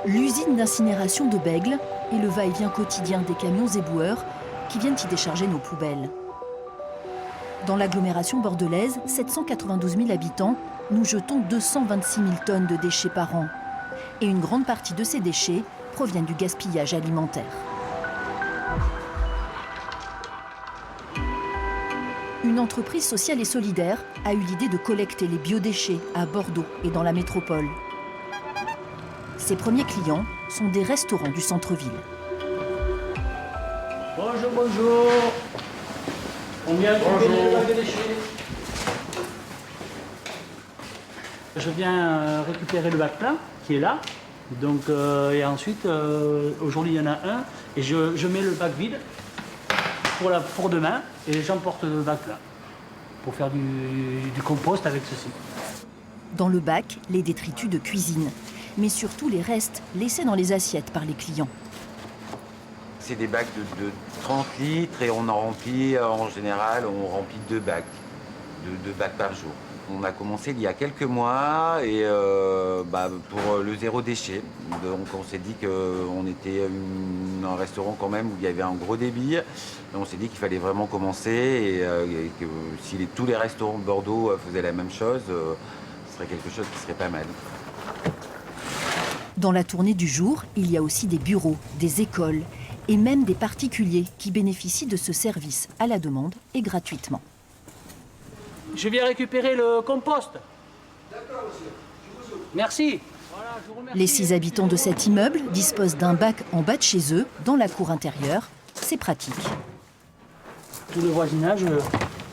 L'usine d'incinération de Bègles est le va-et-vient quotidien des camions éboueurs qui viennent y décharger nos poubelles. Dans l'agglomération bordelaise, 792 000 habitants, nous jetons 226 000 tonnes de déchets par an. Et une grande partie de ces déchets proviennent du gaspillage alimentaire. Une entreprise sociale et solidaire a eu l'idée de collecter les biodéchets à Bordeaux et dans la métropole. Ses premiers clients sont des restaurants du centre-ville. Bonjour, bonjour. On vient récupérer le bac de déchets. Je viens récupérer le bac plein qui est là. Donc, et ensuite, aujourd'hui il y en a un et je mets le bac vide pour demain et j'emporte le bac plein pour faire du compost avec ceci. Dans le bac, les détritus de cuisine, mais surtout les restes laissés dans les assiettes par les clients. C'est des bacs de 30 litres et on en remplit, en général, on remplit 2 bacs par jour. On a commencé il y a quelques mois et pour le zéro déchet. Donc on s'est dit qu'on était un restaurant quand même où il y avait un gros débit. On s'est dit qu'il fallait vraiment commencer et que si tous les restaurants de Bordeaux faisaient la même chose, ce serait quelque chose qui serait pas mal. Dans la tournée du jour, il y a aussi des bureaux, des écoles et même des particuliers qui bénéficient de ce service à la demande et gratuitement. Je viens récupérer le compost. D'accord, monsieur. Je vous ouvre. Merci. Voilà, je vous remercie. Les 6 habitants de cet immeuble disposent d'un bac en bas de chez eux, dans la cour intérieure. C'est pratique. Tout le voisinage,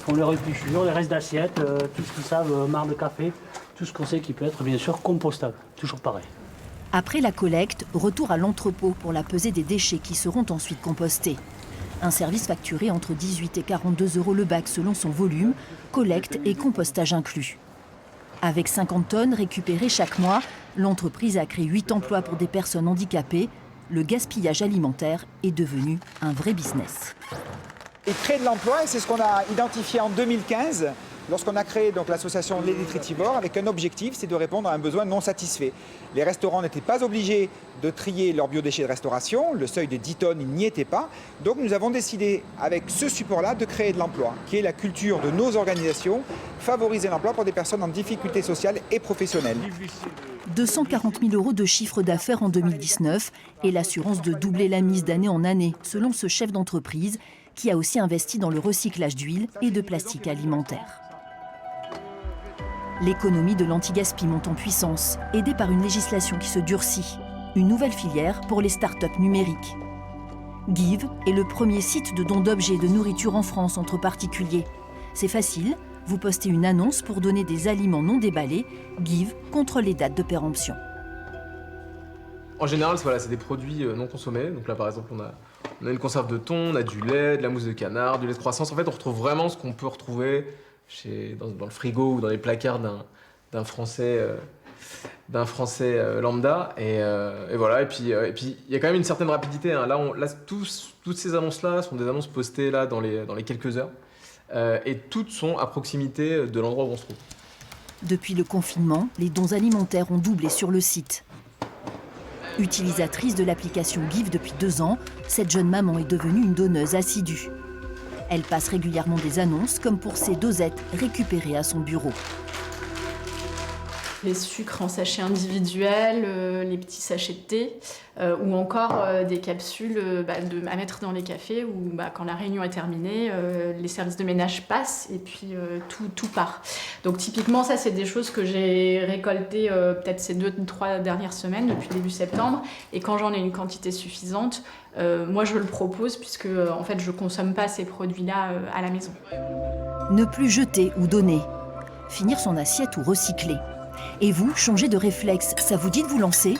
on les épluchures, les restes d'assiettes, tout ce qu'ils savent, marc de café, tout ce qu'on sait qui peut être bien sûr compostable. Toujours pareil. Après la collecte, retour à l'entrepôt pour la pesée des déchets qui seront ensuite compostés. Un service facturé entre 18 et 42 € le bac selon son volume, collecte et compostage inclus. Avec 50 tonnes récupérées chaque mois, l'entreprise a créé 8 emplois pour des personnes handicapées. Le gaspillage alimentaire est devenu un vrai business. Et créer de l'emploi, c'est ce qu'on a identifié en 2015 lorsqu'on a créé l'association Les Détritivores avec un objectif, c'est de répondre à un besoin non satisfait. Les restaurants n'étaient pas obligés de trier leurs biodéchets de restauration, le seuil de 10 tonnes n'y était pas. Donc nous avons décidé avec ce support-là de créer de l'emploi, qui est la culture de nos organisations, favoriser l'emploi pour des personnes en difficulté sociale et professionnelle. 240 000 € de chiffre d'affaires en 2019 et l'assurance de doubler la mise d'année en année, selon ce chef d'entreprise qui a aussi investi dans le recyclage d'huile et de plastique alimentaire. L'économie de l'anti-gaspi monte en puissance, aidée par une législation qui se durcit. Une nouvelle filière pour les start-up numériques. Give est le premier site de don d'objets et de nourriture en France entre particuliers. C'est facile, vous postez une annonce pour donner des aliments non déballés. Give contrôle les dates de péremption. En général, c'est des produits non consommés. Donc là, par exemple, on a une conserve de thon, on a du lait, de la mousse de canard, du lait de croissance. En fait, on retrouve vraiment ce qu'on peut retrouver dans le frigo ou dans les placards d'un Français lambda. Et voilà. Et puis, il y a quand même une certaine rapidité. Hein. Là, toutes ces annonces-là sont des annonces postées là dans les quelques heures. Et toutes sont à proximité de l'endroit où on se trouve. Depuis le confinement, les dons alimentaires ont doublé sur le site. Utilisatrice de l'application Give depuis 2 ans, cette jeune maman est devenue une donneuse assidue. Elle passe régulièrement des annonces, comme pour ces dosettes récupérées à son bureau. Les sucres en sachets individuels, les petits sachets de thé, ou encore des capsules à mettre dans les cafés où quand la réunion est terminée, les services de ménage passent et puis tout part. Donc typiquement, ça c'est des choses que j'ai récoltées peut-être ces 2-3 dernières semaines, depuis début septembre. Et quand j'en ai une quantité suffisante, moi je le propose puisque en fait je ne consomme pas ces produits-là à la maison. Ne plus jeter ou donner. Finir son assiette ou recycler. Et vous, changez de réflexe, ça vous dit de vous lancer ?